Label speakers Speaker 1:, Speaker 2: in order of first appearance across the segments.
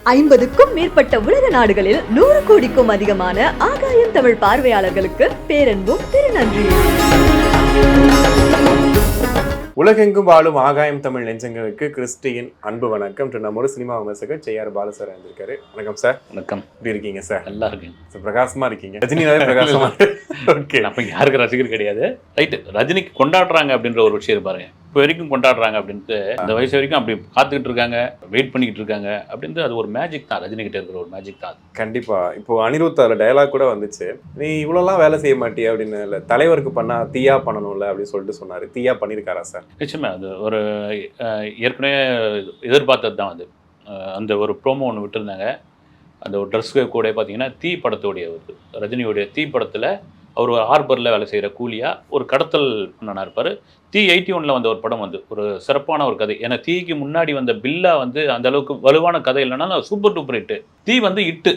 Speaker 1: 50க்கும் மேற்பட்ட உலக நாடுகளில் 100 கோடிக்கும் அதிகமான ஆகாயம் தமிழ் பார்வையாளர்களுக்கு பேரன்பும் திருநன்றியும்.
Speaker 2: உலகெங்கும் வாழும் ஆகாயம் தமிழ் நெஞ்சங்களுக்கு கிறிஸ்டியின் அன்பு வணக்கம். நம்மோட சினிமா விமர்சகர் செய்யார் பாலு சார் இருந்திருக்காரு. வணக்கம் சார்.
Speaker 3: வணக்கம்.
Speaker 2: எப்படி இருக்கீங்க சார்?
Speaker 3: நல்லா இருக்கேன்
Speaker 2: சார். பிரகாசமா இருக்கீங்க. ரஜினியாவே பிரகாசமா. ஓகே.
Speaker 3: அப்ப யாருக்கு ரசிகர் கிடையாது. ரைட்டு, ரஜினிக்கு கொண்டாடுறாங்க அப்படின்ற ஒரு விஷயம் பாருங்க. இப்போ வரைக்கும் கொண்டாடுறாங்க அப்படின்ட்டு அந்த வயசு வரைக்கும் அப்படி காத்துக்கிட்டு இருக்காங்க, வெயிட் பண்ணிக்கிட்டு இருக்காங்க அப்படின்ட்டு அது ஒரு மேஜிக் தான். ரஜினி கிட்ட இருக்கிற ஒரு மேஜிக் தான்.
Speaker 2: கண்டிப்பா. இப்போ அனிருத் அதில் டயலாக் கூட வந்துச்சு, நீ இவ்வளோலாம் வேலை செய்ய மாட்டியா அப்படின்னு. இல்லை, தலைவருக்கு பண்ணா தீயா பண்ணணும்ல அப்படின்னு சொல்லிட்டு சொன்னாரு. தீயா பண்ணியிருக்காரா சார்?
Speaker 3: நிச்சயமே அது ஒரு ஏற்கனவே எதிர்பார்த்தது தான். அது அந்த ஒரு ப்ரோமோ ஒன்று விட்டுருந்தாங்க. அந்த ஒரு ட்ரெஸ்ஸு கூட பார்த்தீங்கன்னா தீ படத்தோடைய ஒரு ரஜினியோடைய தீ படத்தில் அவர் ஒரு ஹார்பரில் வேலை செய்கிற கூலியாக ஒரு கடத்தல் பண்ணனா இருப்பார். தீ 81 வந்த ஒரு படம் வந்து ஒரு சிறப்பான ஒரு கதை. ஏன்னா தீக்கு முன்னாடி வந்த பில்லா வந்து அந்த அளவுக்கு வலுவான கதை இல்லைன்னா சூப்பர் டூப்பர் ஹிட்டு. தீ வந்து இட்டு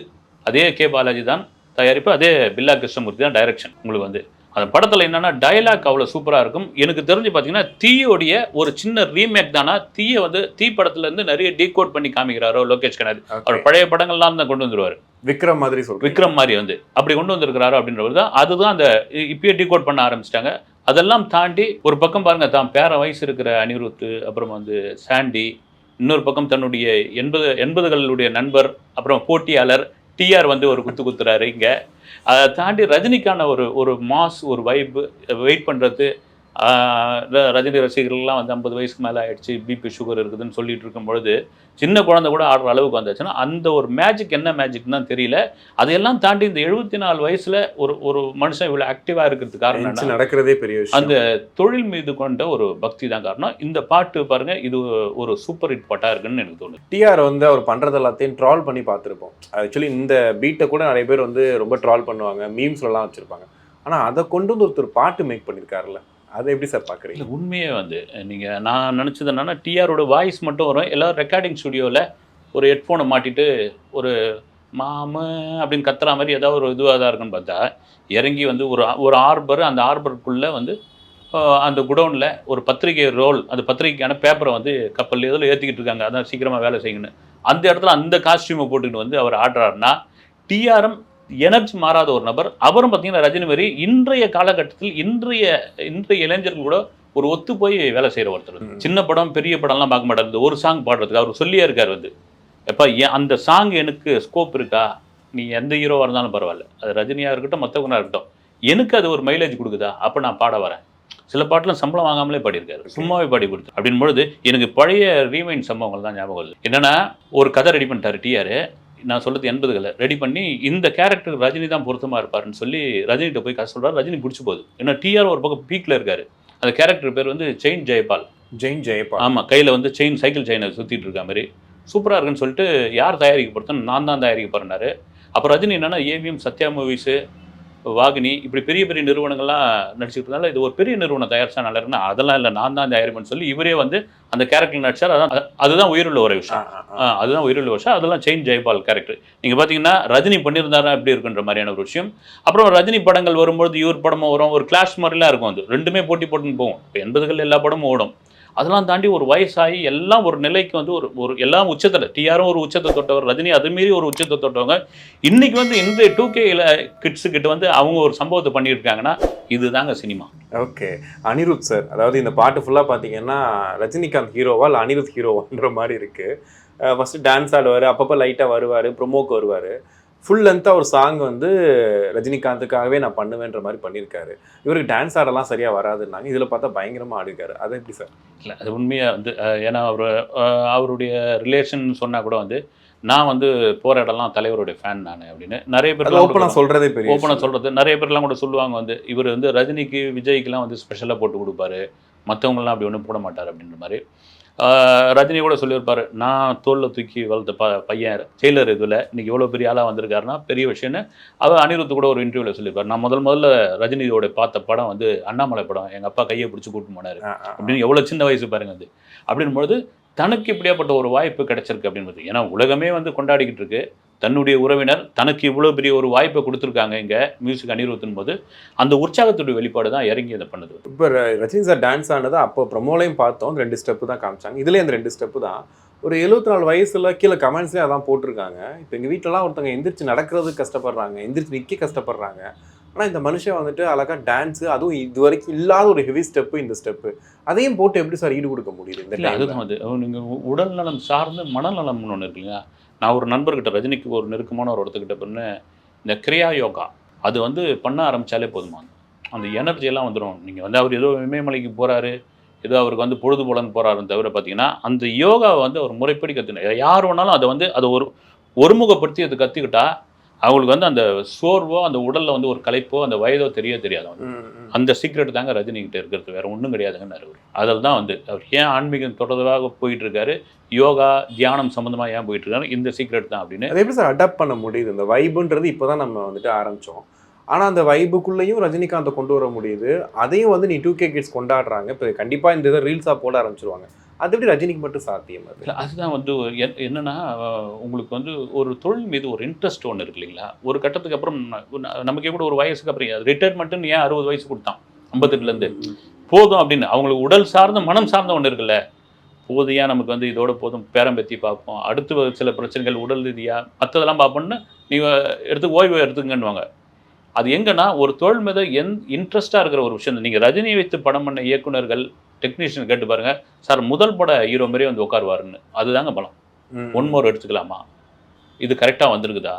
Speaker 3: அதே கே பாலாஜி தான் தயாரிப்பு, அதே பில்லா கிருஷ்ணமூர்த்தி தான் டைரக்ஷன். உங்களுக்கு வந்து அந்த படத்தில் என்னென்னா டைலாக் அவ்வளோ சூப்பராக இருக்கும். எனக்கு தெரிஞ்சு பார்த்தீங்கன்னா தீயோடைய ஒரு சின்ன ரீமேக் தானா. தீயை வந்து தீ படத்துலேருந்து நிறைய டீகோட் பண்ணி காமிக்கிறாரோ லோகேஷ் கனாதி. அவர் பழைய படங்கள்லாம் தான் கொண்டு வந்துருவார்.
Speaker 2: விக்ரம் மாதிரி சொல்றேன்.
Speaker 3: விக்ரம் மாதிரி வந்து அப்படி கொண்டு வந்திருக்கிறாரோ அப்படின்றது தான். அதுதான் அந்த இப்பயே டீகோட் பண்ண ஆரம்பிச்சிட்டாங்க. அதெல்லாம் தாண்டி ஒரு பக்கம் பாருங்க, தான் பேர வயசு இருக்கிற அனிருத், அப்புறம் வந்து சாண்டி, இன்னொரு பக்கம் தன்னுடைய 80களுடைய நண்பர், அப்புறம் போட்டியாளர் டிஆர் வந்து ஒரு குத்துறாரு இங்கே. அதை தாண்டி ரஜினிக்கான ஒரு மாஸ் ஒரு வைப்பு வெயிட் பண்ணுறது. ரஜினி ரசிகர்கள்லாம் வந்து 50 வயசுக்கு மேலே ஆகிடுச்சு, பிபி சுகர் இருக்குதுன்னு சொல்லிட்டு இருக்கும் பொழுது சின்ன குழந்தை கூட ஆடுற அளவுக்கு வந்துச்சுன்னா அந்த ஒரு மேஜிக் என்ன மேஜிக்னு தான் தெரியல. அதையெல்லாம் தாண்டி இந்த 74 வயசில் ஒரு மனுஷன் இவ்வளோ ஆக்டிவாக இருக்கிறதுக்கு காரணம்
Speaker 2: நடக்கிறதே பெரிய விஷயம்.
Speaker 3: அந்த தொழில் மீது கொண்ட ஒரு பக்தி தான் காரணம். இந்த பாட்டு பாருங்க, இது ஒரு சூப்பர் ஹிட் பாட்டாக இருக்குன்னு எனக்கு தோணுது.
Speaker 2: டிஆர் வந்து அவர் பண்ணுறது எல்லாத்தையும் ட்ரால் பண்ணி பார்த்துருப்போம். ஆக்சுவலி இந்த பீட்டை கூட நிறைய பேர் வந்து ரொம்ப ட்ரால் பண்ணுவாங்க, மீம்ஸ்லாம் வச்சுருப்பாங்க. ஆனால் அதை கொண்டு வந்து ஒருத்தர் பாட்டு மேக் பண்ணியிருக்காருல்ல, அதை எப்படி சார் பார்க்குறீங்க?
Speaker 3: உண்மையே வந்து நீங்கள் நான் நினச்சது என்னன்னா, டிஆரோட வாய்ஸ் மட்டும் வரும். எல்லோரும் ரெக்கார்டிங் ஸ்டுடியோவில் ஒரு ஹெட்ஃபோனை மாட்டிட்டு ஒரு மாம அப்படின்னு கத்துற மாதிரி ஏதாவது ஒரு இதுவாக தான் இருக்குன்னு பார்த்தா, இறங்கி வந்து ஒரு ஆர்பர், அந்த ஆர்பருக்குள்ளே வந்து அந்த குடோனில் ஒரு பத்திரிகை ரோல், அந்த பத்திரிகைக்கான பேப்பரை வந்து கப்பல் இதில் ஏற்றிக்கிட்டு இருக்காங்க. அதான் சீக்கிரமாக வேலை செய்யணும்னு. அந்த இடத்துல அந்த காஸ்டியூமை போட்டுக்கிட்டு வந்து அவர் ஆடுறாருன்னா, டிஆர்எம் எனர்ஜி மாறாத ஒரு நபர். அவரும் பார்த்தீங்கன்னா ரஜினி மாதிரி இன்றைய காலகட்டத்தில் இன்றைய இளைஞர்கள் கூட ஒரு ஒத்து போய் வேலை செய்கிற ஒருத்தர். சின்ன படம் பெரிய படம்லாம் பார்க்க மாட்டார். ஒரு சாங் பாடுறதுக்கு அவர் சொல்லியே இருக்கார் வந்து, எப்போ அந்த சாங் எனக்கு ஸ்கோப் இருக்கா, நீ எந்த ஹீரோவாக இருந்தாலும் பரவாயில்ல, அது ரஜினியாக இருக்கட்டும் மற்றவங்களாக இருக்கட்டும், எனக்கு அது ஒரு மைலேஜ் கொடுக்குதா, அப்போ நான் பாட வரேன். சில பாட்டில் சம்பளம் வாங்காமலே பாடியிருக்காரு, சும்மாவே பாடி கொடுத்து. அப்படின் பொழுது எனக்கு பழைய ரீமைண்ட் சம்பவங்கள் தான் ஞாபகம் வருது. என்னென்னா, ஒரு கதை ரெடி பண்ணிட்டார் டிஆர். நான் சொல்கிறது 80களில் ரெடி பண்ணி இந்த கேரக்டர் ரஜினி தான் பொருத்தமாக இருப்பாருன்னு சொல்லி ரஜினிகிட்ட போய் கதை சொல்கிறார். ரஜினி பிடிச்சி போகுது. ஏன்னா டிஆர் ஒரு பக்கம் பீக்கில் இருக்கார். அந்த கேரக்டர் பேர் வந்து செயின் ஜெயபால். ஆமாம், கையில் வந்து சைக்கிள் செயினை சுற்றிட்டு இருக்க மாதிரி சூப்பராக இருக்குன்னு சொல்லிட்டு யார் தயாரிக்க பொறுத்தோம், நான் தான் தயாரிக்க போகிறேன்னாரு. அப்போ ரஜினி என்னென்னா ஏவிஎம், சத்யா மூவிஸு, வாகினி, இப்படி பெரிய பெரிய நிறுவனங்கள்லாம் நடிச்சுட்டு இருந்தாலும் இது ஒரு பெரிய நிறுவனம் தயாரிச்சா நல்லா இருக்குன்னா, அதெல்லாம் இல்லை, நான் தான் தயாரிப்பேன்னு சொல்லி இவரே வந்து அந்த கேரக்டர் நடிச்சார். அதுதான் உயிருள்ள ஒரு விஷயம். அதுதான் உயிருள்ள விஷயம். அதெல்லாம் செயின் ஜெயபால் கேரக்டர். நீங்கள் பார்த்தீங்கன்னா ரஜினி பண்ணியிருந்தாரா எப்படி இருக்குன்ற மாதிரியான ஒரு விஷயம். அப்புறம் ரஜினி படங்கள் வரும்போது இவர் படமும் வரும், ஒரு கிளாஷ் மாதிரிலாம் இருக்கும். அது ரெண்டுமே போட்டி போட்டுன்னு போகும். இப்போ 80கள் எல்லா படமும் ஓடும். அதெல்லாம் தாண்டி ஒரு வயசாகி எல்லாம் ஒரு நிலைக்கு வந்து ஒரு எல்லாம் உச்சத்தில், டிஆரும் ஒரு உச்சத்தை தொட்டவர், ரஜினி அதுமாரி ஒரு உச்சத்தை தொட்டவங்க. இன்றைக்கி வந்து இந்த 2K கிட்ஸுக்கிட்ட வந்து அவங்க ஒரு சம்பவத்தை பண்ணியிருக்காங்கன்னா இதுதாங்க சினிமா.
Speaker 2: ஓகே, அனிருத் சார், அதாவது இந்த பாட்டு ஃபுல்லாக பார்த்தீங்கன்னா ரஜினிகாந்த் ஹீரோவா இல்லை அனிருத் ஹீரோவான்ற மாதிரி இருக்குது. ஃபஸ்ட்டு டான்ஸ் ஆடுவார், அப்பப்போ லைட்டாக வருவார், ப்ரொமோக்கு வருவார். ஃபுல் லென்த்தாக ஒரு சாங் வந்து ரஜினிகாந்துக்காகவே நான் பண்ணுவேன்ற மாதிரி பண்ணியிருக்காரு. இவருக்கு டான்ஸ் ஆடலாம் சரியாக வராதுன்னாங்க. இதில் பார்த்தா பயங்கரமாக ஆடிருக்காரு. அதை எப்படி சார்?
Speaker 3: இல்லை, அது உண்மையாக வந்து ஏன்னா அவருடைய ரிலேஷன் சொன்னால் கூட வந்து நான் வந்து போகிற இடம்லாம் தலைவருடைய ஃபேன் நான் அப்படின்னு நிறைய பேர்
Speaker 2: ஓப்பனாக சொல்கிறதே பெரிய
Speaker 3: ஓப்பனாக சொல்கிறது. நிறைய பேர்லாம் கூட சொல்லுவாங்க வந்து இவர் வந்து ரஜினிக்கு விஜய்க்கெலாம் வந்து ஸ்பெஷலாக போட்டு கொடுப்பாரு, மற்றவங்களாம் அப்படி ஒன்றும் போட மாட்டார் அப்படின்ற மாதிரி. ரஜினி கூட சொல்லியிருப்பார், நான் தோளில் தூக்கி வளர்த்த பையன் ஜெயிலர் இதில் இன்றைக்கி எவ்வளோ பெரிய ஆளாக வந்திருக்காருன்னா பெரிய விஷயம்னு அவர் அனிருத் கூட ஒரு இன்டர்வியூவில் சொல்லியிருப்பார். நான் முதல்ல ரஜினியோட பார்த்த படம் வந்து அண்ணாமலை படம், எங்கள் அப்பா கையை பிடிச்சி கூப்பிட்டு போனார் அப்படின்னு. எவ்வளோ சின்ன வயசு பாருங்க அது. அப்படின்பொழுது தனக்கு இப்படியாப்பட்ட ஒரு வாய்ப்பு கிடைச்சிருக்கு அப்படின்றது. ஏன்னா உலகமே வந்து கொண்டாடிக்கிட்டு இருக்கு, தன்னுடைய உறவினர் தனக்கு இவ்வளோ பெரிய ஒரு வாய்ப்பை கொடுத்துருக்காங்க இங்கே மியூசிக் அனிருத்தும் போது அந்த உற்சாகத்துடைய வெளிப்பாடு தான் இறங்கி அதை பண்ணுது.
Speaker 2: இப்போ ரஜினி சார் டான்ஸ் ஆனது அப்போ ப்ரமோலையும் பார்த்தோம், 2 ஸ்டெப்பு தான் காமிச்சாங்க. இதுலேயே அந்த 2 ஸ்டெப்பு தான் ஒரு 74 வயசுல கீழே கமெண்ட்ஸ்லேயே அதான் போட்டிருக்காங்க. இப்போ எங்கள் வீட்டிலலாம் ஒருத்தவங்க எந்திரிச்சு நடக்கிறதுக்கு கஷ்டப்படுறாங்க, எந்திரிச்சு நிற்க கஷ்டப்படுறாங்க. ஆனால் இந்த மனுஷன் வந்துட்டு அழகாக டான்ஸு, அதுவும் இது வரைக்கும் இல்லாத ஒரு ஹெவி ஸ்டெப்பு இந்த ஸ்டெப்பு, அதையும் போட்டு எப்படி சார் ஈடு கொடுக்க முடியுது இந்த
Speaker 3: இல்லை,
Speaker 2: டைம்ல?
Speaker 3: அதுதான் வந்து நீங்கள் உடல் நலம் சார்ந்து மனநலம்னு ஒன்று இருக்கு இல்லையா. நான் ஒரு நண்பர்கிட்ட, ரஜினிக்கு ஒரு நெருக்கமான ஒரு ஒருத்தக்கிட்ட பண்ண இந்த கிரியா யோகா, அது வந்து பண்ண ஆரம்பித்தாலே போதுமா, அந்த எனர்ஜியெல்லாம் வந்துடும். நீங்கள் வந்து அவர் ஏதோ இமயமலைக்கு போகிறாரு, ஏதோ அவருக்கு வந்து பொழுது போலன்னு போகிறாருன்னு தவிர பார்த்தீங்கன்னா, அந்த யோகாவை வந்து அவர் முறைப்படி கற்றுக்கணும். யார் வேணாலும் அதை வந்து அதை ஒருமுகப்படுத்தி அதை கற்றுக்கிட்டா அவங்களுக்கு வந்து அந்த சோர்வோ, அந்த உடலில் வந்து ஒரு களைப்போ, அந்த வயதோ தெரியாது. வந்து அந்த சீக்ரெட் தாங்க ரஜினிகிட்ட இருக்கிறது, வேற ஒன்றும் கிடையாதுங்கன்னு அவர். அதில் தான் வந்து அவர் ஏன் ஆன்மீகம் தொடர்பாக போயிட்டு இருக்காரு, யோகா தியானம் சம்மந்தமாக ஏன் போயிட்டு இருக்காரு, இந்த சீக்ரெட் தான் அப்படின்னு.
Speaker 2: அதை எப்படி சார் அடாப்ட் பண்ண முடியுது? இந்த வைபுன்றது இப்போ தான் நம்ம வந்துட்டு ஆரம்பித்தோம். ஆனால் அந்த வைபுக்குள்ளேயும் ரஜினிகாந்தை கொண்டு வர முடியுது. அதையும் வந்து நீ 2K கிட்ஸ் கொண்டாடுறாங்க. இப்போ கண்டிப்பாக இந்த இதை ரீல்ஸாக போட ஆரம்பிச்சிருவாங்க. அது எப்படி ரஜினிக்கு மட்டும் சாத்தியம்? அது
Speaker 3: இல்லை, அதுதான் வந்து என்னன்னா, உங்களுக்கு வந்து ஒரு தொழில் மீது ஒரு இன்ட்ரெஸ்ட் ஒன்று இருக்கு இல்லைங்களா. ஒரு கட்டத்துக்கு அப்புறம் நமக்கே கூட ஒரு வயசுக்கு அப்புறம் ரிட்டையர்மெண்ட்டுன்னு ஏன் 60 வயசு கொடுத்தான் 58லேருந்து போதும் அப்படின்னு. அவங்களுக்கு உடல் சார்ந்த மனம் சார்ந்த ஒன்று இருக்குல்ல, போதியா நமக்கு வந்து இதோட போதும், பேரம்பத்தி பார்ப்போம், அடுத்து சில பிரச்சனைகள் உடல் ரீதியாக மற்றதெல்லாம் பார்ப்போம்னு நீங்கள் ஓய்வு எடுத்துங்கன்னுவாங்க. அது எங்கன்னா ஒரு தொழில் மீது இன்ட்ரெஸ்ட்டாக இருக்கிற ஒரு விஷயம். நீங்கள் ரஜினியை வைத்து படம் பண்ண இயக்குநர்கள், டெக்னீஷியன் கேட்டு பாருங்க சார், முதல் பட ஹீரோ மாதிரியே வந்து உட்காருவாருன்னு. அதுதாங்க பலம். ஒன் மோர் எடுத்துக்கலாமா, இது கரெக்டாக வந்திருக்குதா,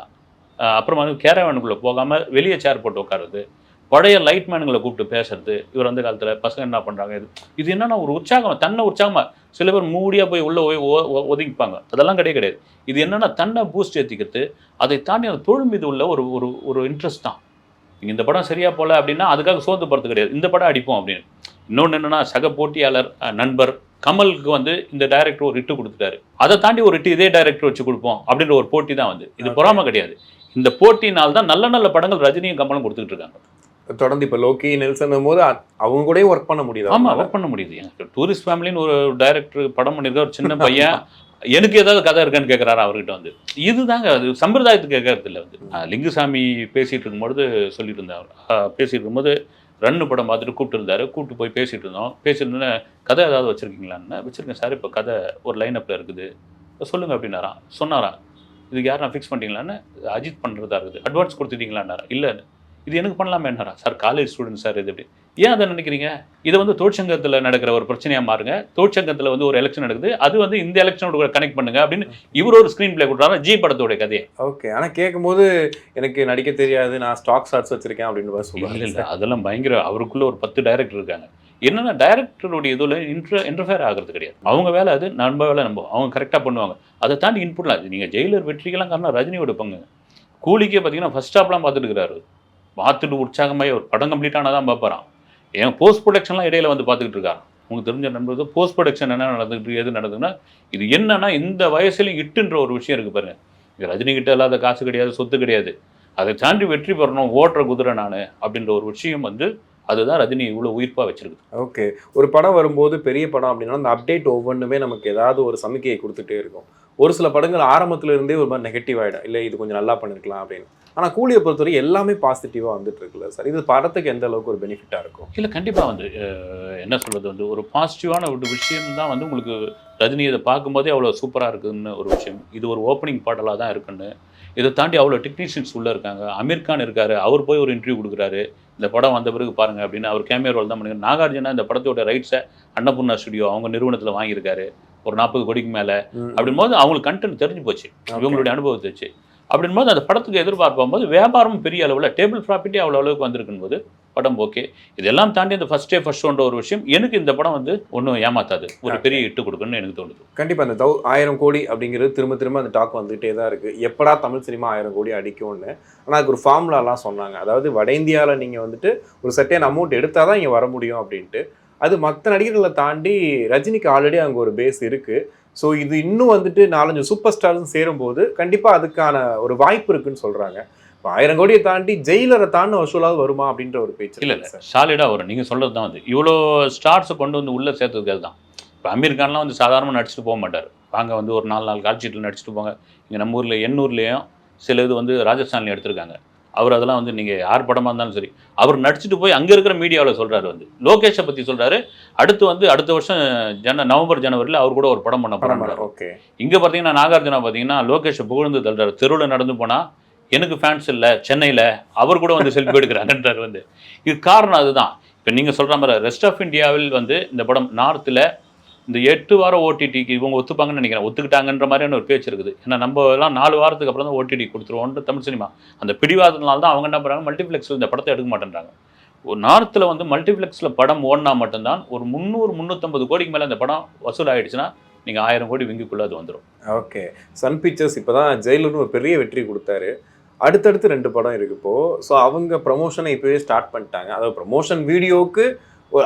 Speaker 3: அப்புறமா வந்து கேரவேனுக்குள்ளே போகாமல் வெளியே சேர் போட்டு உட்காருது, பழைய லைட் மேனுங்களை கூப்பிட்டு பேசுறது, இவர் அந்த காலத்தில் பசங்க என்ன பண்ணுறாங்க, இது என்னன்னா ஒரு உற்சாகம், தன்னை உற்சாகமாக. சில பேர் மூடியாக போய் உள்ளே போய் ஒதுங்கிப்பாங்க, அதெல்லாம் கிடையாது. இது என்னென்னா தன்னை பூஸ்ட் ஏற்றிக்கிறது, அதை தாண்டி அந்த தொழில் மீது உள்ள ஒரு ஒரு ஒரு இன்ட்ரெஸ்ட் தான். நீங்கள் இந்த படம் சரியாக போகல அப்படின்னா அதுக்காக சோர்ந்து போகிறது கிடையாது, இந்த படம் அடிப்போம் அப்படின்னு. இன்னொன்று என்னென்னா, சக போட்டியாளர் நண்பர் கமலுக்கு வந்து இந்த டைரக்டர் ஒரு இட்டு கொடுத்துட்டாரு, அதை தாண்டி ஒரு இட்டு இதே டைரக்டர் வச்சு கொடுப்போம் அப்படின்ற ஒரு போட்டி தான் வந்து. இது பொறாமை கிடையாது. இந்த போட்டினால் தான் நல்ல நல்ல படங்கள் ரஜினியும் கமலும் கொடுத்துட்டு இருக்காங்க.
Speaker 2: தொடர்ந்து இப்போ லோக்கி நெல்சன் போது அவங்க கூட ஒர்க் பண்ண முடியுது.
Speaker 3: ஆமாம், ஒர்க் பண்ண முடியுது. எனக்கு டூரிஸ்ட் ஃபேமிலின்னு ஒரு டைரக்டர் படம் பண்ணியிருக்க ஒரு சின்ன பையன் எனக்கு ஏதாவது கதை இருக்கான்னு கேட்குறாரு அவர்கிட்ட வந்து. இதுதாங்க அது சம்பிரதாயத்துக்கு கேட்கறது இல்லை வந்து. லிங்குசாமி பேசிகிட்டு இருக்கும்போது சொல்லிட்டு இருந்தார், பேசிகிட்டு இருக்கும்போது ரன்னு படம் பார்த்துட்டு கூப்பிட்டு போய் பேசிகிட்டு இருந்தோம். பேசிட்டு கதை ஏதாவது வச்சுருக்கீங்களான்னு. வச்சுருக்கேன் சார், இப்போ கதை ஒரு லைனப்பில் இருக்குது, சொல்லுங்கள் அப்படின்னாராம். சொன்னாராம், இதுக்கு யார் நான் ஃபிக்ஸ் பண்ணிட்டீங்களான்னு. அஜித் பண்ணுறதா இருக்குது, அட்வான்ஸ் கொடுத்துட்டீங்களான்னாரா. இல்லை, இது எனக்கு பண்ணலாமே என்னாரா. சார் காலேஜ் ஸ்டூடெண்ட் சார், இது எப்படி ஏன் அதை நினைக்கிறீங்க, இதை வந்து தொழிற்சங்கத்தில் நடக்கிற ஒரு பிரச்சனையாக மாறுங்க, தொழிற்சங்கத்தில் வந்து ஒரு எலெக்ஷன் நடக்குது, அது வந்து இந்த எலெக்ஷனோட கனெக்ட் பண்ணுங்க அப்படின்னு இவர் ஒரு ஸ்க்ரீன் பிளே கொடுத்தாரு ஜி படத்தோட கதையை.
Speaker 2: ஓகே, ஆனால் கேட்கும்போது எனக்கு நடிக்க தெரியாது, நான் ஸ்டாக் ஷாட்ஸ் வச்சிருக்கேன் அப்படின்னு சொல்லுவாங்க.
Speaker 3: இல்லை, அதெல்லாம் பயங்கர. அவருக்குள்ள ஒரு 10 டைரக்டர் இருக்காங்க. என்னென்னா டைரக்டருடைய இதில் இன்டர்ஃபேர் ஆகிறது கிடையாது. அவங்க வேலை அது, நம்ம வேலை நம்ம. அவங்க கரெக்டாக பண்ணுவாங்க. அதை தாண்டி இன்புட்லாம் அது. நீங்கள் ஜெயிலர் வெற்றிக்கெல்லாம் காரணம் ரஜினியோட பங்கு. கூலிக்கே பார்த்தீங்கன்னா ஃபர்ஸ்ட் ஸ்டாப்லாம் பார்த்துட்டு இருக்கிறாரு, பார்த்துட்டு உற்சாகமாக ஒரு படம் கம்ப்ளீட் ஆனால் தான் பார்ப்பாரான். ஏன் போஸ்ட் ப்ரொடக்ஷன்லாம் இடையில வந்து பார்த்துக்கிட்டு இருக்காரு. உங்களுக்கு தெரிஞ்ச நண்பர்கள் போஸ்ட் ப்ரொடக்ஷன் என்ன நடந்துக்கிட்டு எது நடக்குதுன்னா, இது என்னன்னா இந்த வயசுலையும் இட்டுன்ற ஒரு விஷயம் இருக்குது பாருங்கள். இங்கே ரஜினிகிட்ட இல்லாத காசு கிடையாது, சொத்து கிடையாது, அதை தாண்டி வெற்றி பெறணும், ஓட்டுற குதிரை நான் அப்படின்ற ஒரு விஷயம் வந்து அதுதான் ரஜினி இவ்வளோ உயிர்ப்பாக வச்சிருக்கு.
Speaker 2: ஓகே, ஒரு படம் வரும்போது பெரிய படம் அப்படின்னா அந்த அப்டேட் ஒவ்வொன்றுமே நமக்கு ஏதாவது ஒரு சமிக்கையை கொடுத்துட்டே இருக்கும். ஒரு சில படங்கள் ஆரம்பத்துல இருந்தே ஒரு மாதிரி நெகட்டிவ் ஆகிடும், இல்லை இது கொஞ்சம் நல்லா பண்ணிருக்கலாம் அப்படின்னு. ஆனால் கூலியை பொறுத்தவரை எல்லாமே பாசிட்டிவாக வந்துட்டு இருக்குல்ல சார், இது படத்துக்கு எந்த அளவுக்கு ஒரு பெனிஃபிட்டாக இருக்கும்?
Speaker 3: இல்லை, கண்டிப்பாக வந்து என்ன சொல்கிறது, வந்து ஒரு பாசிட்டிவான ஒரு விஷயம் தான் வந்து உங்களுக்கு ரஜினி இதை பார்க்கும்போதே அவ்வளோ சூப்பராக இருக்குதுன்னு ஒரு விஷயம். இது ஒரு ஓப்பனிங் பாடலாக தான் இருக்குன்னு. இதை தாண்டி அவ்வளோ டெக்னீஷியன்ஸ் உள்ளே இருக்காங்க. அமீர் கான் இருக்கார், அவர் போய் ஒரு இன்டர்வியூ கொடுக்குறாரு, இந்த படம் வந்த பிறகு பாருங்கள் அப்படின்னு. அவர் கேமியோ ரோல் தான் பண்ணிருக்காரு. நாகார்ஜுனா இந்த படத்தோட ரைட்ஸை அன்னபூர்ணா ஸ்டுடியோ அவங்க நிறுவனத்தில் வாங்கியிருக்காரு, ஒரு 40 கோடிக்கு மேலே. அப்படின் போது அவங்களுக்கு கண்டென்ட் தெரிஞ்சு போச்சு, இவங்களுடைய அனுபவத்தை வச்சு. அப்படின் போது அந்த படத்துக்கு எதிர்பார்க்கும் போது வியாபாரமும் பெரிய அளவில், டேபிள் ப்ராஃபிட்டே அவ்வளோ அளவுக்கு வந்திருக்கும் போது படம் ஓகே. இதெல்லாம் தாண்டி இந்த ஃபர்ஸ்ட் ஷோன்ற ஒரு விஷயம் எனக்கு இந்த படம் வந்து ஒன்றும் ஏமாத்தாது, ஒரு பெரிய இட்டு கொடுக்குன்னு எனக்கு தோணுது.
Speaker 2: கண்டிப்பாக அந்த 1000 கோடி அப்படிங்கிறது திரும்ப திரும்ப அந்த டாக் வந்துகிட்டே தான் இருக்குது. எப்படா தமிழ் சினிமா 1000 கோடி அடிக்கும்னு. ஆனால் அதுக்கு ஒரு ஃபார்முலாலாம் சொன்னாங்க. அதாவது வட இந்தியாவில் நீங்கள் வந்துட்டு ஒரு சர்டைன் அமௌண்ட் எடுத்தால் தான் இங்கே வர முடியும் அப்படின்ட்டு. அது மற்ற நடிகர்களை தாண்டி ரஜினிக்கு ஆல்ரெடி அங்கே ஒரு பேஸ் இருக்குது. ஸோ இது இன்னும் வந்துட்டு 4-5 சூப்பர் ஸ்டார்ஸும் சேரும்போது கண்டிப்பாக அதுக்கான ஒரு வாய்ப்பு இருக்குன்னு சொல்கிறாங்க. இப்போ 1000 கோடியை தாண்டி ஜெயிலரை தாண்டி வசூலாவது வருமா அப்படின்ற ஒரு பேச்சு.
Speaker 3: இல்லை சார், சாலிடாக வரும். நீங்கள் சொல்கிறது தான் வந்து இவ்வளோ ஸ்டார்ஸை கொண்டு வந்து உள்ளே சேர்த்ததுக்கு தான். இப்போ அமீர் கான்லாம் வந்து சாதாரணமாக நடிச்சுட்டு போக மாட்டார். வாங்க வந்து ஒரு 4 கால் ஷீட்டில் நடிச்சுட்டு போங்க. இங்கே நம்ம ஊரில் எண்ணூர்லேயும் சில இது வந்து ராஜஸ்தான்லேயும் எடுத்திருக்காங்க. அவர் அதெல்லாம் வந்து நீங்கள் யார் படமாக இருந்தாலும் சரி, அவர் நடிச்சுட்டு போய் அங்கே இருக்கிற மீடியாவில் சொல்கிறாரு வந்து லோகேஷை பற்றி சொல்கிறாரு. அடுத்த வருஷம் நவம்பர் ஜனவரியில் அவர் கூட ஒரு படம் பண்ண போகிறாங்க.
Speaker 2: ஓகே,
Speaker 3: இங்கே பார்த்தீங்கன்னா நாகார்ஜுனா பார்த்தீங்கன்னா லோகேஷை புகழ்ந்து தள்ளுறாரு. தெருவில் நடந்து போனால் எனக்கு ஃபேன்ஸ் இல்லை சென்னையில், அவர் கூட வந்து செல்ஃபி எடுக்கிறாங்கன்றார் வந்து. இது காரணம் அதுதான். இப்போ நீங்கள் சொல்கிற மாதிரி ரெஸ்ட் ஆஃப் இந்தியாவில் வந்து இந்த படம் நார்த்தில் இந்த 8 வாரம் ஓடிடிக்கு இவங்க ஒத்துப்பாங்கன்னு நினைக்கிறேன், ஒத்துக்கிட்டாங்கன்ற மாதிரியான ஒரு பேச்சு இருக்குது. ஏன்னா நம்ம எல்லாம் 4 வாரத்துக்கு அப்புறம் தான் ஓடிடி கொடுத்துருவோம்னு தமிழ் சினிமா அந்த பிடிவாதத்தினால தான் அவங்க என்ன பண்ணுறாங்க, மல்டிப்ளெக்ஸில் இந்த படத்தை எடுக்க மாட்டேன்றாங்க. ஒரு நார்த்தில் வந்து மல்டிப்ளெக்ஸில் படம் ஓடினா மட்டும்தான் ஒரு 300-350 கோடிக்கு மேலே இந்த படம் வசூல் ஆகிடுச்சுன்னா நீங்கள் 1000 கோடி விங்கிக்குள்ளே அது வந்துடும்.
Speaker 2: ஓகே. சன் பிக்சர்ஸ் இப்போ தான் ஜெயிலர்னு ஒரு பெரிய வெற்றி கொடுத்தாரு. அடுத்தடுத்து 2 படம் இருக்கு இப்போ. ஸோ அவங்க ப்ரமோஷனை இப்போவே ஸ்டார்ட் பண்ணிட்டாங்க. அதாவது ப்ரமோஷன் வீடியோவுக்கு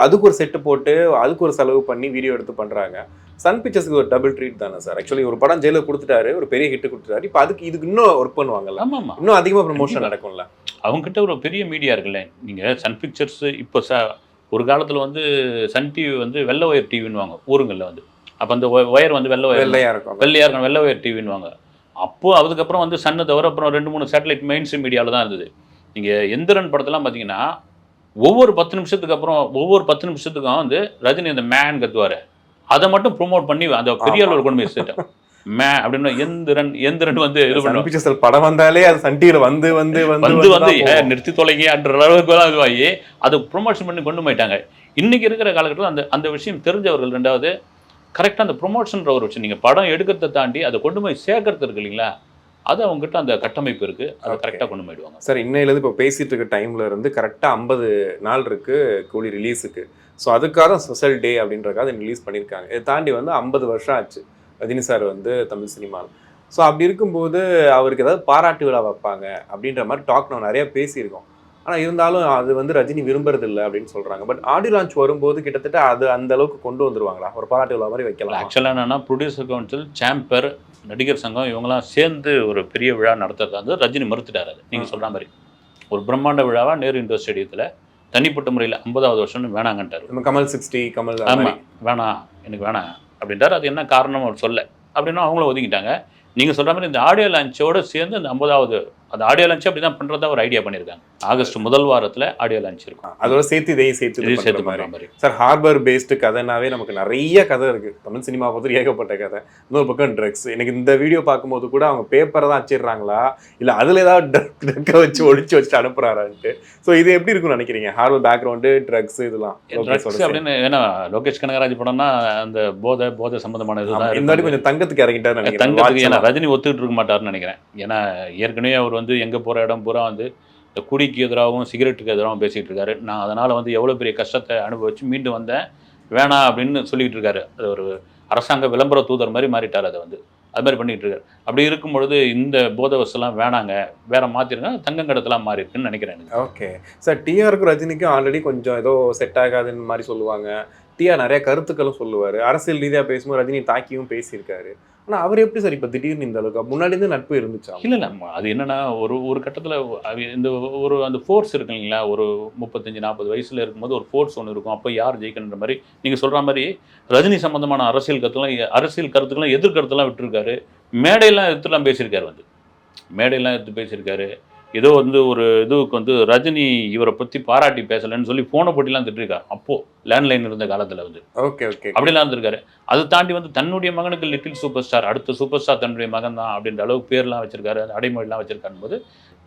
Speaker 2: அதுக்கு ஒரு செட்டு போட்டு அதுக்கு ஒரு செலவு பண்ணி வீடியோ எடுத்து பண்ணுறாங்க. சன் பிக்சர்ஸ்க்கு ஒரு டபுள் ட்ரீட் தானே சார்? ஆக்சுவலி ஒரு படம் ஜெயிலர் கொடுத்துட்டாரு, ஒரு பெரிய ஹிட் கொடுத்துட்டாரு. இப்போ இதுக்கு இன்னும் ஒர்க் பண்ணுவாங்கல்ல,
Speaker 3: ஆமாம்,
Speaker 2: இன்னும் அதிகமாக ப்ரமோஷன் நடக்கும்ல.
Speaker 3: அவங்ககிட்ட ஒரு பெரிய மீடியா இருக்குல்ல. நீங்கள் சன் பிக்சர்ஸ் இப்போ ஒரு காலத்தில் வந்து சன் டிவி வந்து வெள்ளை ஒயர் டிவின்னுவாங்க ஊருங்களில் வந்து. அப்போ அந்த ஒயர் வந்து வெள்ளையாக இருக்கும், வெள்ளை ஒயர் டிவின்னுவாங்க. அப்போது அதுக்கப்புறம் வந்து சன்னை தவிர அப்புறம் 2-3 சேட்டலைட் மெயின் ஸ்ட்ரீம் மீடியாவில் தான் இருந்தது. நீங்கள் எந்திரன் படத்தெல்லாம் பார்த்தீங்கன்னா ஒவ்வொரு 10 நிமிஷத்துக்கும் வந்து ரஜினி அந்த மேன் கத்துவார். அதை மட்டும் ப்ரொமோட் பண்ணி அந்த பெரிய அளவில் கொண்டு போய் சேர்த்தேன். மே அப்படின்னு எந்திரன் வந்து இது பண்ணுவோம்.
Speaker 2: படம் வந்தாலே அது சன் டிவியில் வந்து
Speaker 3: நிறுத்தி தொலைங்கன்ற அளவுக்கு தான் இதுவாகி அதை ப்ரொமோஷன் பண்ணி கொண்டு போயிட்டாங்க. இன்றைக்கி இருக்கிற காலகட்டத்தில் அந்த விஷயம் தெரிஞ்சவர்கள். ரெண்டாவது கரெக்டாக அந்த ப்ரொமோஷன்ற ஒரு விஷயம், நீங்கள் படம் எடுக்கிறத தாண்டி அதை கொண்டு போய் சேர்க்கறது இருக்கு இல்லைங்களா, அது அவங்ககிட்ட அந்த கட்டமைப்பு இருக்குது, அதை கரெக்டாக கொண்டு போயிடுவாங்க.
Speaker 2: சார் இன்னையிலேருந்து இப்போ பேசிகிட்டு இருக்க டைமில் இருந்து கரெக்டாக 50 நாள் இருக்குது கூலி ரிலீஸுக்கு. ஸோ அதுக்காக ஸ்பெஷல் டே அப்படின்றக்காக ரிலீஸ் பண்ணியிருக்காங்க. இதை தாண்டி வந்து 50 வருஷம் ஆச்சு ரஜினி சார் வந்து தமிழ் சினிமாவில். ஸோ அப்படி இருக்கும்போது அவருக்கு ஏதாவது பாராட்டு விழா வைப்பாங்க அப்படின்ற மாதிரி டாக் நான் நிறையா பேசியிருக்கோம். ஆனால் இருந்தாலும் அது வந்து ரஜினி விரும்புறது இல்லை அப்படின்னு சொல்கிறாங்க. பட் ஆடியோ லான்ச் வரும்போது கிட்டத்தட்ட அது அந்த அளவுக்கு கொண்டு வந்துருவாங்களா, ஒரு பாராட்டு விழா மாதிரி வைக்கலாம்?
Speaker 3: ஆக்சுவலாக என்னென்னா ப்ரொடியூசர் கவுன்சில், சாம்பர், நடிகர் சங்கம் இவங்கெல்லாம் சேர்ந்து ஒரு பெரிய விழா நடத்துறது வந்து ரஜினி மறுத்துட்டார். அது நீங்கள் சொல்கிற மாதிரி ஒரு பிரம்மாண்ட விழாவாக நேரு இண்டோர் ஸ்டேடியத்தில் தனிப்பட்ட முறையில் 50வது வருஷம்னு வேணாங்கன்ட்டார்.
Speaker 2: நம்ம கமல் 60 கமல்
Speaker 3: ஆமாம் வேணாம் எனக்கு வேணாம் அப்படின்ட்டார். அது என்ன காரணம் அவர் சொல்ல அப்படின்னா அவங்களும் ஒதுக்கிட்டாங்க. நீங்கள் சொல்கிற மாதிரி இந்த ஆடியோ லான்ச்சோடு சேர்ந்து அந்த 50வது அந்த ஆடியோ லான்ச் அப்படி தான் பண்ணுறதா ஒரு ஐடியா பண்ணியிருக்காங்க. ஆகஸ்ட் முதல் வாரத்தில் ஆடியோ லான்ச் இருக்கும்.
Speaker 2: அதோட சேர்த்து இதையும் சேர்த்து மாதிரி. சார் ஹார்பர் பேஸ்டு கதைனாவே நமக்கு நிறைய கதை இருக்குது தமிழ் சினிமா பொறுத்து, ஏகப்பட்ட கதை. இன்னொரு பக்கம் ட்ரக்ஸ். எனக்கு இந்த வீடியோ பார்க்கும்போது கூட அவங்க பேப்பரை தான் அச்சிடுறாங்களா இல்லை அதில் ஏதாவது ட்ரக்கை வச்சு ஒழிச்சு வச்சுட்டு அனுப்புகிறாரான்ட்டு. ஸோ இது எப்படி இருக்குன்னு நினைக்கிறீங்க? ஹார்பர் பேக்ரவுண்டு, ட்ரக்ஸ் இதெல்லாம்
Speaker 3: அப்படின்னு. ஏன்னா லோகேஷ் கனகராஜ் படம்னா அந்த போதை சம்பந்தமான இதுதான்.
Speaker 2: இந்த மாதிரி கொஞ்சம் தங்கத்துக்கு இறங்கிட்டாரு நினைக்கிறேன்.
Speaker 3: தங்கத்துக்கு ஏன்னா ரஜினி ஒத்துக்கிட்டு இருக்க மாட்டாருன்னு நினைக்கிறேன். ஏன்னா ஏற்கனவே அவர் வந்து எங்கே போகிற இடம் பூரா வந்து இந்த குடிக்கு எதிராகவும் சிகரெட்டுக்கு எதிராகவும் பேசிகிட்டு இருக்காரு. நான் அதனால் வந்து எவ்வளோ பெரிய கஷ்டத்தை அனுபவிச்சு மீண்டும் வந்தேன், வேணாம் அப்படின்னு சொல்லிக்கிட்டு இருக்காரு. அது ஒரு அரசாங்க விளம்பர தூதர் மாதிரி மாறிட்டார். அதை வந்து அது மாதிரி பண்ணிகிட்டு இருக்காரு. அப்படி இருக்கும் பொழுது இந்த போதை வசெல்லாம் வேணாங்க, வேற மாற்றிருங்க, தங்கங்கடத்தெல்லாம் மாறி இருக்குன்னு நினைக்கிறேன்.
Speaker 2: ஓகே சார், டிஆருக்கும் ரஜினிக்கும் ஆல்ரெடி கொஞ்சம் ஏதோ செட் ஆகாதுன்னு மாதிரி சொல்லுவாங்க. டிஆர் நிறைய கருத்துக்களும் சொல்லுவார். அரசியல் ரீதியாக பேசும்போது ரஜினி தாக்கியும் பேசியிருக்காரு. ஆனால் அவர் எப்படி சார் இப்போ திடீர்னு இந்த அளவுக்கு? முன்னாடி இருந்து நட்பு இருந்துச்சா?
Speaker 3: இல்லை அது என்னென்னா ஒரு கட்டத்தில் இந்த அந்த ஃபோர்ஸ் இருக்கு இல்லைங்களா, ஒரு 35-40 வயசில் இருக்கும்போது ஒரு ஃபோர்ஸ் ஒன்று இருக்கும். அப்போ யார் ஜெயிக்கணுன்ற மாதிரி நீங்கள் சொல்கிற மாதிரி ரஜினி சம்மந்தமான அரசியல் கருத்துக்கெல்லாம் எதிர்கருத்துலாம் விட்டுருக்காரு. மேடையெல்லாம் எடுத்துலாம் பேசியிருக்காரு. மேடையெல்லாம் எடுத்து பேசியிருக்காரு. ஏதோ வந்து ஒரு இதுக்கு வந்து ரஜினி இவரை பற்றி பாராட்டி பேசலைன்னு சொல்லி ஃபோனை போட்டிலாம் திட்டிருக்காரு. அப்போது லேண்ட்லைன் இருந்த காலத்தில் வந்து அப்படிலாம் இருந்திருக்காரு. அதை தாண்டி வந்து தன்னுடைய மகனுக்கு லிட்டில் சூப்பர் ஸ்டார், அடுத்த சூப்பர் ஸ்டார் தன்னுடைய மகன் தான் அப்படின்ற அளவுக்கு பேர்லாம் வச்சிருக்காரு, அடைமொழிலாம் வச்சிருக்காருன்னு போது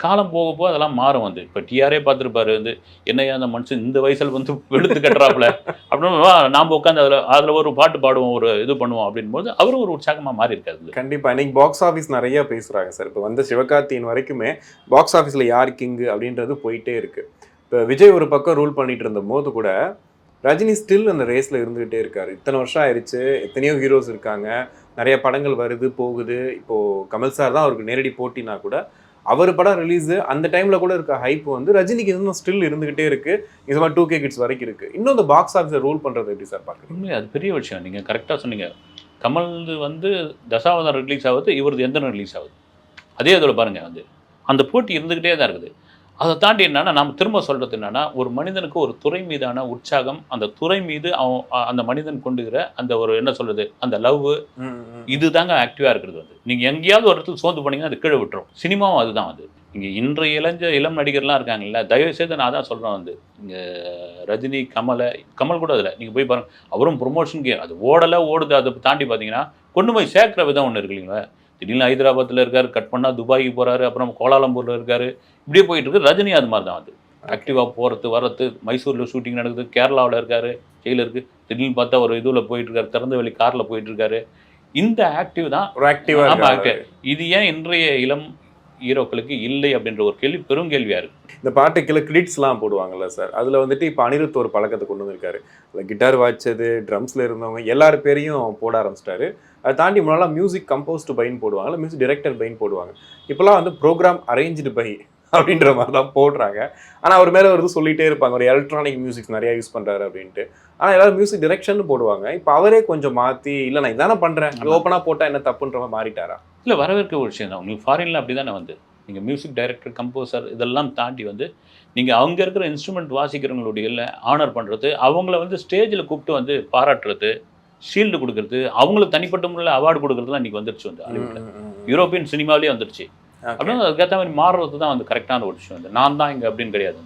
Speaker 3: காலம் போக அதெல்லாம் மாறும். வந்து இப்போ டிஆரே பார்த்துருப்பாரு வந்து என்னையா அந்த மனுஷன் இந்த வயசில் வந்து வெளுத்து கட்டுறாப்புல அப்படின்னு நாம் உட்காந்து அதில் ஒரு பாட்டு பாடுவோம், ஒரு இது பண்ணுவோம் அப்படின் போது அவரும் ஒரு உற்சாகமாக மாறி இருக்காரு.
Speaker 2: கண்டிப்பாக இன்னைக்கு பாக்ஸ் ஆஃபீஸ் நிறைய பேசுகிறாங்க சார். இப்போ வந்து சிவகார்த்தியின் வரைக்குமே பாக்ஸ் ஆஃபீஸில் யார் கிங்கு அப்படின்றது போயிட்டே இருக்குது. இப்போ விஜய் ஒரு பக்கம் ரூல் பண்ணிட்டு இருந்த போது கூட ரஜினி ஸ்டில் அந்த ரேஸில் இருந்துகிட்டே இருக்காரு. இத்தனை வருஷம் ஆயிடுச்சு, எத்தனையோ ஹீரோஸ் இருக்காங்க, நிறைய படங்கள் வருது போகுது. இப்போது கமல் சார் தான் அவருக்கு நேரடி போட்டினா கூட அவர் படம் ரிலீஸு அந்த டைமில் கூட இருக்க ஹைப் வந்து ரஜினிக்கு இன்னும் ஸ்டில் இருந்துகிட்டே இருக்குது. இது மாதிரி 2K கிட்ஸ் வரைக்கும் இருக்குது. இன்னும் இந்த பாக்ஸ் ஆஃபீஸை ரூல் பண்ணுறது எப்படி சார் பார்க்குறீங்க?
Speaker 3: அது பெரிய விஷயம். நீங்கள் கரெக்டாக சொன்னீங்க. கமல்து வந்து தசாவதாரம் ரிலீஸ் ஆகுது, இவரது எந்திரன் ரிலீஸ் ஆகுது. அதே அதில் பாருங்கள் வந்து அந்த போட்டி இருந்துக்கிட்டே தான் இருக்குது. அதை தாண்டி என்னென்னா நம்ம திரும்ப சொல்கிறது என்னென்னா ஒரு மனிதனுக்கு ஒரு துறை மீதான உற்சாகம், அந்த துறை மீது அந்த மனிதன் கொண்டுகிற அந்த ஒரு என்ன சொல்கிறது அந்த லவ், இது தாங்க ஆக்டிவாக இருக்கிறது. வந்து நீங்கள் எங்கேயாவது ஒரு இடத்துல சோர்ந்து போனீங்கன்னா அது கீழே விட்டுரும். சினிமாவும் அதுதான். அது இங்கே இன்றைய இளம் நடிகர்லாம் இருக்காங்கல்ல, தயவுசெய்து நான் அதான் சொல்கிறேன் வந்து, இங்கே ரஜினி, கமல் கூட அதில் நீங்கள் போய் பாருங்கள், அவரும் ப்ரொமோஷனுக்கு அது ஓடுது. அதை தாண்டி பார்த்தீங்கன்னா கொண்டு போய் சேர்க்குற விதம் ஒன்று இருக்கு இல்லைங்களா. திடீர்னு ஹைதராபாத்தில் இருக்கார், கட் பண்ணால் துபாய்க்கு போகிறாரு, அப்புறம் கோலாலம்பூரில் இருக்கார், இப்படியே போயிட்டு இருக்கு. ரஜினி அது மாதிரி தான் வந்து ஆக்டிவாக போகிறது வர்றது. மைசூரில் ஷூட்டிங் நடக்குது, கேரளாவில் இருக்கார், ஜெயிலருக்கு. திடீர்னு பார்த்தா ஒரு இதில் போயிட்டுருக்காரு, திறந்த வெளி காரில் போயிட்டுருக்காரு. இந்த ஆக்டிவ் தான்
Speaker 2: ஒரு ஆக்டிவாக.
Speaker 3: இது ஏன் இன்றைய இளம் ஹீரோக்களுக்கு இல்லை அப்படின்ற ஒரு கேள்வி பெரும் கேள்வியாக இருக்குது.
Speaker 2: இந்த பாட்டுக்குள்ள கிரெடிட்ஸ்லாம் போடுவாங்கல்ல சார், அதில் வந்துட்டு இப்போ அனிருத் ஒரு பழக்கத்தை கொண்டு வந்திருக்காரு. அதில் கிட்டார் வாய்ச்சது, ட்ரம்ஸில் இருந்தவங்க எல்லார் பேரையும் போட ஆரம்பிச்சிட்டாரு. அதை தாண்டி முன்னாலாம் மியூசிக் கம்போஸ்டு பைன்னு போடுவாங்க, மியூசிக் டைரக்டர் பைன்னு போடுவாங்க. இப்போலாம் வந்து ப்ரோக்ராம் அரேஞ்சு பை அப்படின்ற மாதிரி தான் போடுறாங்க. ஆனால் அவர் மேலே ஒரு சொல்லிகிட்டே இருப்பாங்க, ஒரு எலக்ட்ரானிக் மியூசிக்ஸ் நிறையா யூஸ் பண்ணுறாரு அப்படின்ட்டு. ஆனால் எல்லாரும் மியூசிக் டிரெக்ஷன் போடுவாங்க. இப்போ அவரே கொஞ்சம் மாற்றி, இல்லை நான் இதானே பண்ணுறேன், அது ஓப்பனாக போட்டால் என்ன தப்புன்ற மாதிரி மாறிட்டாரா?
Speaker 3: இல்லை, வரவேற்க ஒரு விஷயம் தான். உங்களுக்கு ஃபாரினில் அப்படி தானே வந்து நீங்கள் மியூசிக் டைரக்டர், கம்போசர் இதெல்லாம் தாண்டி வந்து நீங்கள் அவங்க இருக்கிற இன்ஸ்ட்ருமெண்ட் வாசிக்கிறவங்களுடைய இல்லை ஆனர் பண்ணுறது, அவங்கள வந்து ஸ்டேஜில் கூப்பிட்டு வந்து பாராட்டுறது, ஷீல்டு கொடுக்குறது, அவங்களுக்கு தனிப்பட்ட முறையில் அவார்டு கொடுக்குறதுலாம் இன்றைக்கி வந்துருச்சு வந்து ஹாலிவுட்டில், யூரோப்பியன் சினிமாவிலேயே வந்துருச்சு. அப்படின்னு அதுக்கேற்ற மாதிரி மாறுறது தான் வந்து கரெக்டான ஒரு விஷயம் வந்து. நான் தான் இங்கே அப்படின்னு கிடையாது.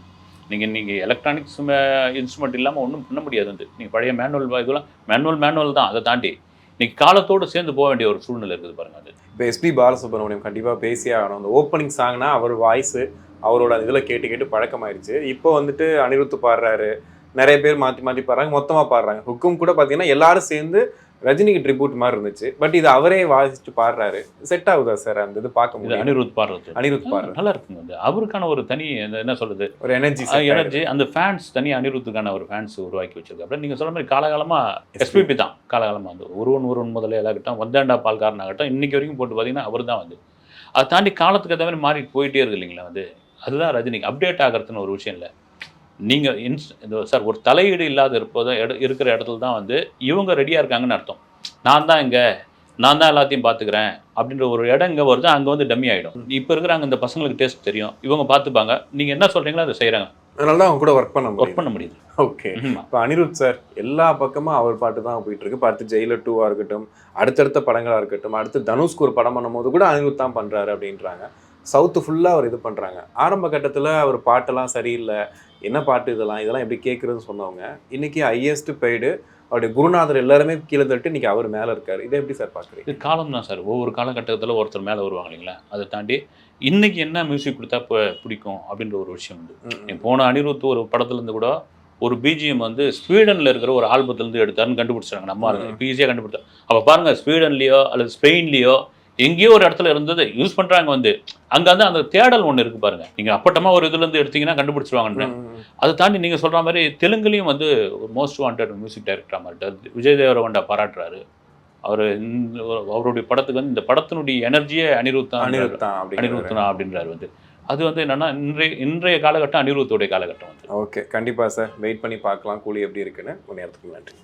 Speaker 3: நீங்கள் எலக்ட்ரானிக்ஸ் இன்ஸ்ட்ருமெண்ட் இல்லாமல் ஒன்றும் பண்ண முடியாது வந்து. நீங்கள் பழைய இதெல்லாம் மேனுவல் தான். அதை தாண்டி இன்னைக்கு காலத்தோடு சேர்ந்து போக வேண்டிய ஒரு சூழ்நிலை இருக்குது பாருங்க. அது
Speaker 2: இப்போ எஸ்பி பாலசுப்ரமணியம் கண்டிப்பாக பேசியே ஆகணும். அந்த ஓப்பனிங் சாங்னா அவர் வாய்ஸு, அவரோட இதில் கேட்டு பழக்கமாயிருச்சு. இப்போ வந்துட்டு அனிருத் பாடுறாரு, நிறைய பேர் மாற்றி பாடுறாங்க, மொத்தமாக பாடுறாங்க. ஹுக்கும் கூட பார்த்தீங்கன்னா எல்லாரும் சேர்ந்து ரஜினிக்கு ட்ரிபியூட் மாதிரி இருந்துச்சு. பட் இது அவரே வாசிச்சுட்டு பாடுறாரு. செட் ஆகுதா சார் அந்த இது பார்க்க முடியும்?
Speaker 3: அனிருத் பாடுறது நல்லா இருக்குங்க. அது அவருக்கான ஒரு தனி என்ன சொல்றது,
Speaker 2: ஒரு எனர்ஜி.
Speaker 3: அந்த ஃபேன்ஸ் தனி அனிருத்துக்கான ஒரு ஃபேன்ஸ் உருவாக்கி வச்சிருக்காரு. அப்புறம் நீங்கள் சொல்ற மாதிரி காலகாலமாக எஸ்பிபி தான் காலகாலமாக வந்து ஒருவன் முதல்ல எல்லாகட்டும், வந்தாண்டா பால்காரன் ஆகட்டும், இன்னைக்கு வரைக்கும் போட்டு பார்த்தீங்கன்னா அவர் தான் வந்து. அதை தாண்டி காலத்துக்கு ஏற்ற மாதிரி மாறிட்டு போயிட்டே இருக்கு இல்லைங்களா வந்து. அதுதான் ரஜினிக்கு அப்டேட் ஆகிறதுன்னு ஒரு விஷயம் இல்லை. நீங்கள் சார் ஒரு தலையீடு இல்லாத இருக்கிற இடத்துல தான் வந்து இவங்க ரெடியாக இருக்காங்கன்னு அர்த்தம். நான் தான் எல்லாத்தையும் பார்த்துக்கிறேன் அப்படின்ற ஒரு இடம் இங்கே வருது, அங்கே வந்து டம்மி ஆகிடும். இப்போ இருக்கிறாங்க இந்த பசங்களுக்கு டேஸ்ட் தெரியும், இவங்க பார்த்துப்பாங்க, நீங்கள் என்ன சொல்கிறீங்களோ அதை செய்கிறாங்க.
Speaker 2: அதனால தான் அவங்க கூட ஒர்க் பண்ண முடியுது.
Speaker 3: ஓகே,
Speaker 2: இப்போ அனிருத் சார் எல்லா பக்கமும் அவர் பாட்டு தான் போயிட்டு இருக்கு. பார்த்து ஜெயிலர் 2 இருக்கட்டும், அடுத்தடுத்த படங்களாக இருக்கட்டும், அடுத்து தனுஷ்க்கு ஒரு படம் பண்ணும்போது கூட அனிருத் தான் பண்ணுறாரு அப்படின்றாங்க. சவுத்து ஃபுல்லாக அவர் இது பண்ணுறாங்க. ஆரம்ப கட்டத்தில் அவர் பாட்டெல்லாம் சரியில்லை, என்ன பாட்டு இதெல்லாம் எப்படி கேட்குறதுன்னு சொன்னவங்க, இன்றைக்கி ஹையஸ்ட் பெய்டு அவருடைய குருநாதர் எல்லாருமே கீழே தட்டு இன்றைக்கி அவர் மேலே இருக்கார். இதை எப்படி சார் பார்க்குறீங்க?
Speaker 3: இது காலம் தான் சார். ஒவ்வொரு காலகட்டத்தில் ஒருத்தர் மேலே வருவாங்க இல்லைங்களா. அதை தாண்டி இன்றைக்கி என்ன மியூசிக் கொடுத்தா இப்போ பிடிக்கும் அப்படின்ற ஒரு விஷயம் வந்து. போன அனிருத் ஒரு படத்துலேருந்து கூட ஒரு பிஜிஎம் வந்து ஸ்வீடனில் இருக்கிற ஒரு ஆல்பத்துலேருந்து எடுத்தாருன்னு கண்டுபிடிச்சாங்க. நம்ம இப்போ ஈஸியாக கண்டுபிடிச்சோம். அப்போ பாருங்கள், ஸ்வீடன்லேயோ அல்லது ஸ்பெயின்லேயோ எங்கேயோ ஒரு இடத்துல இருந்தது யூஸ் பண்ணுறாங்க வந்து. அங்கே வந்து அந்த தேடல் ஒன்று இருக்குது பாருங்கள். நீங்கள் அப்பட்டமாக ஒரு இதுலேருந்து எடுத்தீங்கன்னா கண்டுபிடிச்சிருவாங்கன்னு. அதை தாண்டி நீங்கள் சொல்கிற மாதிரி தெலுங்குலேயும் வந்து ஒரு மோஸ்ட் வாண்டட் மியூசிக் டைரக்டராக மாட்டார். விஜய் தேவரகொண்டா பாராட்டுறாரு. அவருடைய படத்துக்கு வந்து இந்த படத்தினுடைய எனர்ஜியே அனிருத் அப்படின்றாரு வந்து. அது வந்து என்னன்னா இன்றைய காலகட்டம் அனிருத்தோடைய காலகட்டம் வந்து.
Speaker 2: ஓகே, கண்டிப்பாக சார். வெயிட் பண்ணி பார்க்கலாம் கூலி எப்படி இருக்குன்னு. ஒரு நேரத்துக்கு நன்றி.